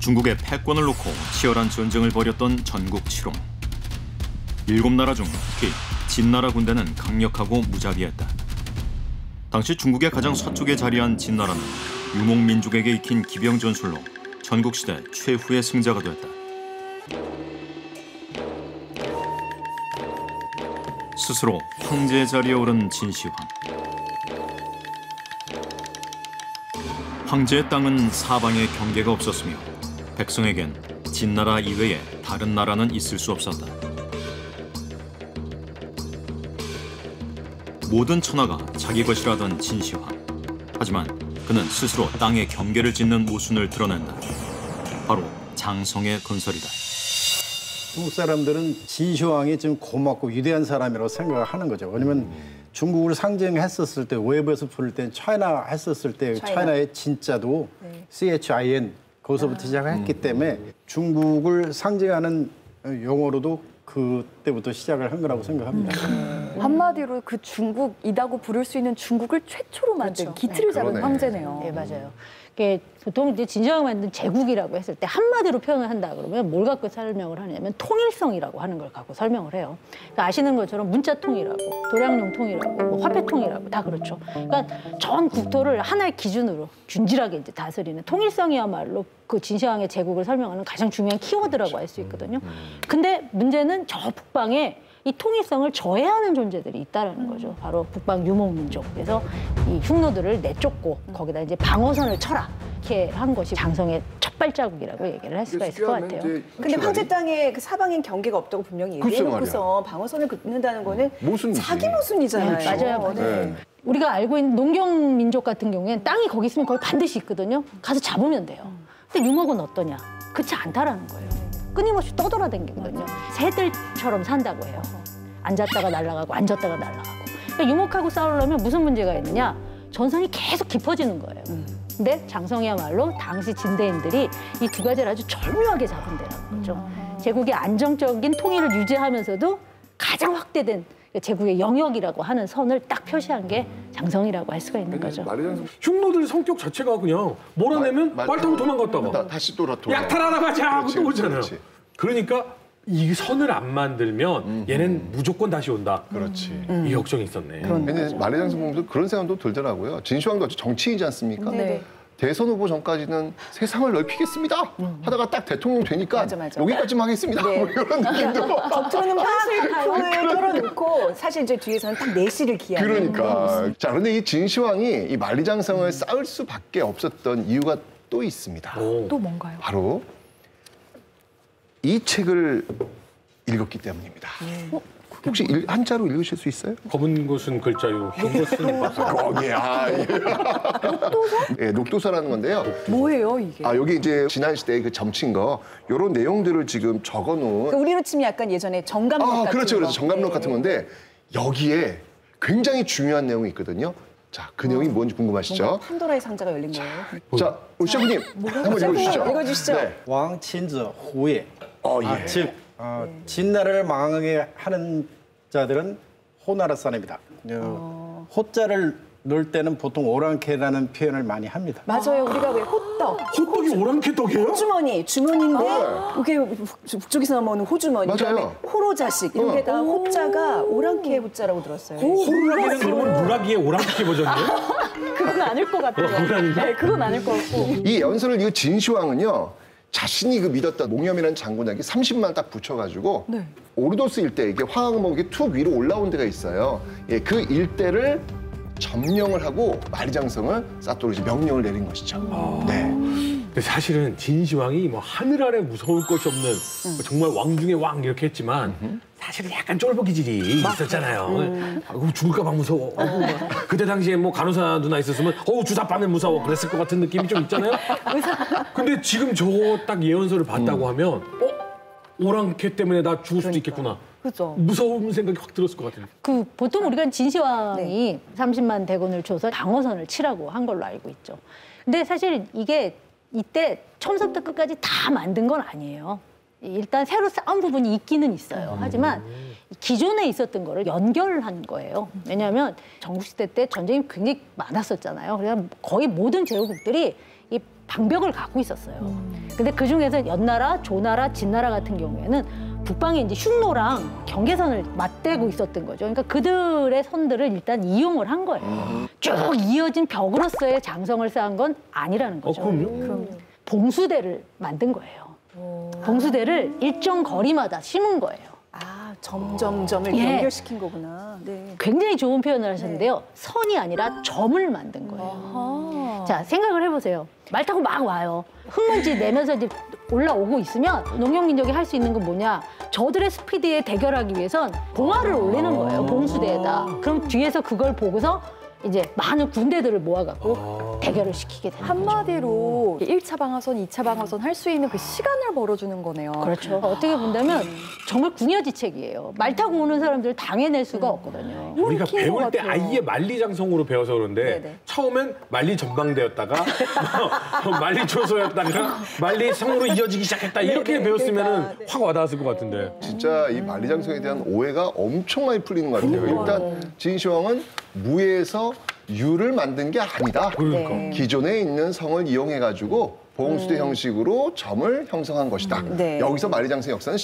중국의 패권을 놓고 치열한 전쟁을 벌였던 전국 7홍. 7나라 중 특히 진나라 군대는 강력하고 무자비했다. 당시 중국의 가장 서쪽에 자리한 진나라는 유목민족에게 익힌 기병 전술로 전국시대 최후의 승자가 됐다. 스스로 황제의 자리에 오른 진시황. 황제의 땅은 사방에 경계가 없었으며 백성에겐 진나라 이외에 다른 나라는 있을 수 없었다. 모든 천하가 자기 것이라던 진시황. 하지만 그는 스스로 땅에 경계를 짓는 모순을 드러낸다. 바로 장성의 건설이다. 중국 사람들은 진시황이 좀 고맙고 위대한 사람이라고 생각을 하는 거죠. 왜냐면 중국을 상징했었을 때, 외부에서 부를 때 차이나 했었을 때 차이나의 진짜도 CHIN 거기서부터 시작했기 때문에 중국을 상징하는 용어로도 그때부터 시작을 한 거라고 생각합니다. 한마디로 그 중국이라고 부를 수 있는 중국을 최초로 만든 기틀을 잡은 황제네요. 네, 맞아요. 이게 보통 이제 진시황이 만든 제국이라고 했을 때 한마디로 표현을 한다 그러면 뭘 갖고 설명을 하냐면 통일성이라고 하는 걸 갖고 설명을 해요. 그러니까 아시는 것처럼 문자통이라고, 도량령통이라고, 뭐 화폐통이라고 다 그렇죠. 그러니까 전 국토를 하나의 기준으로 균질하게 이제 다스리는 통일성이야말로 그 진시황의 제국을 설명하는 가장 중요한 키워드라고 할 수 있거든요. 근데 문제는 저 북방에 이 통일성을 저해하는 존재들이 있다는 거죠. 바로 북방 유목민족. 그래서 이 흉노들을 내쫓고 거기다 이제 방어선을 쳐라. 이렇게 한 것이 장성의 첫 발자국이라고 얘기를 할 수가 있을 것 같아요. 근데 황제 땅에 그 사방엔 경계가 없다고 분명히 얘기해놓고서 방어선을 긋는다는 거는 자기 모순이잖아요. 맞아요. 네. 우리가 알고 있는 농경 민족 같은 경우에는 땅이 거기 있으면 거기 반드시 있거든요. 가서 잡으면 돼요. 근데 유목은 어떠냐? 그렇지 않다라는 거예요. 끊임없이 떠돌아다니거든요. 새들처럼 산다고 해요. 앉았다가 날아가고 앉았다가 날아가고. 그러니까 유목하고 싸우려면 무슨 문제가 있느냐? 전선이 계속 깊어지는 거예요. 근데 장성이야말로 당시 진대인들이 이 두 가지를 아주 절묘하게 잡은 데라는 거죠. 제국의 안정적인 통일을 유지하면서도 가장 확대된 제국의 영역이라고 하는 선을 딱 표시한 게 장성이라고 할 수가 있는 거죠. 흉노들 성격 자체가 그냥 몰아내면 말 타고 도망갔다가 다시 돌아. 약탈하러 가자 하고 또 오잖아요. 그러니까 이 선을 안 만들면 얘는 무조건 다시 온다. 그렇지. 이 걱정이 있었네. 근데 만리장성 보면서 그런 생각도 들더라고요. 진시황도 정치인이지 않습니까? 네. 대선 후보 전까지는 세상을 넓히겠습니다. 하다가 딱 대통령 되니까 여기까지만 하겠습니다. 뭐 이런 느낌도. 겉으로는 판을 털어놓고 사실 이제 뒤에서는 딱 내실을 기하는. 그러니까. 자, 그런데 이 진시황이 이 만리장성을 쌓을 수밖에 없었던 이유가 또 있습니다. 또 뭔가요? 바로 이 책을 읽었기 때문입니다. 혹시 한자로 읽으실 수 있어요? 검은 것은 글자요, 흰 것은 바다. 거기야. 녹도서? 예, 녹도서라는 건데요. 뭐예요 이게? 여기 이제 지난 시대의 그 점친 거 이런 내용들을 지금 적어놓은. 그러니까 우리로 치면 약간 예전에 정감록 같은 그렇죠, 거. 그렇죠. 정감록 같은 건데 여기에 굉장히 중요한 내용이 있거든요. 자, 그 내용이 뭔지 궁금하시죠? 판도라의 상자가 열린 거예요. 자, 우리 셰프님 한번 읽어주시죠. 읽어주시죠. 네. 왕친즈 후예. 예. 즉 진나라를 망하게 하는 자들은 호나라 사람이다. 호자를 넣을 때는 보통 오랑캐라는 표현을 많이 합니다. 맞아요. 우리가 왜 호떡. 호떡이 오랑캐 떡이에요? 호주머니, 주머니인데 이게 북쪽에서 넘어오는 호주머니. 맞아요. 그다음에 호로 자식. 이런 게 다 호자가 오랑캐 호자라고 들었어요. 호랑이는 그러면 무라기의 오랑캐 버전이에요? 그건 아닐 것 같아요. 네, 그건 아닐 것 같고. 이 연설을 이 진시황은요. 자신이 그 믿었던 몽염이라는 장군에게 30만 딱 붙여가지고 오르도스 일대 이게 황항목 이게 툭 위로 올라온 데가 있어요. 예, 그 일대를 점령을 하고 만리장성을 쌓도록 이제 명령을 내린 것이죠. 네. 근데 사실은 진시황이 뭐 하늘 아래 무서울 것이 없는 정말 왕 중의 왕 이렇게 했지만 사실은 약간 쫄보 기질이 있었잖아요. 죽을까 봐 무서워. 그때 당시에 뭐 간호사 누나 있었으면 주사 빠면 무서워 그랬을 것 같은 느낌이 좀 있잖아요. 근데 지금 저 딱 예언서를 봤다고 하면 오랑캐 때문에 나 죽을 수도 있겠구나. 그렇죠. 무서운 생각이 확 들었을 것 같아요. 보통 우리가 진시황이 30만 대군을 줘서 방어선을 치라고 한 걸로 알고 있죠. 근데 사실 이게 이때 처음부터 끝까지 다 만든 건 아니에요. 일단 새로 쌓은 부분이 있기는 있어요. 하지만 기존에 있었던 거를 연결한 거예요. 왜냐하면 전국시대 때 전쟁이 굉장히 많았었잖아요. 그래서 거의 모든 제후국들이 이 방벽을 갖고 있었어요. 근데 그 중에서 연나라, 조나라, 진나라 같은 경우에는 북방에 이제 흉노랑 경계선을 맞대고 있었던 거죠. 그러니까 그들의 선들을 일단 이용을 한 거예요. 쭉 이어진 벽으로서의 장성을 쌓은 건 아니라는 거죠. 그럼요. 봉수대를 만든 거예요. 봉수대를 일정 거리마다 심은 거예요. 아, 점점점을 예. 연결시킨 거구나. 네. 굉장히 좋은 표현을 하셨는데요. 선이 아니라 점을 만든 거예요. 자, 생각을 해보세요. 말 타고 막 와요. 흙먼지 내면서 이제 올라오고 있으면 농경민족이 할 수 있는 건 뭐냐? 저들의 스피드에 대결하기 위해선 봉화를 올리는 거예요. 봉수대에다. 그럼 뒤에서 그걸 보고서 이제 많은 군대들을 모아갖고 대결을 시키게 되는 거죠. 한마디로 1차 방어선, 2차 방어선 할 수 있는 그 시간을 벌어주는 거네요. 그렇죠. 어떻게 본다면 정말 궁여지책이에요. 말 타고 오는 사람들을 당해낼 수가 없거든요. 우리가 웃긴 배울 것 때 같아요. 아예 만리장성으로 배워서 그런데 네네. 처음엔 만리전방대였다가 만리초소였다가 만리성으로 이어지기 시작했다 이렇게 네네, 배웠으면 그러니까, 네. 확 와닿았을 것 같은데. 진짜 이 만리장성에 대한 오해가 엄청 많이 풀리는 것 같아요. 일단 진시황은 무에서 유를 만든 게 아니다. 그러니까. 네. 기존에 있는 성을 이용해가지고 봉수대 형식으로 점을 형성한 것이다. 네. 여기서 만리장성 역사는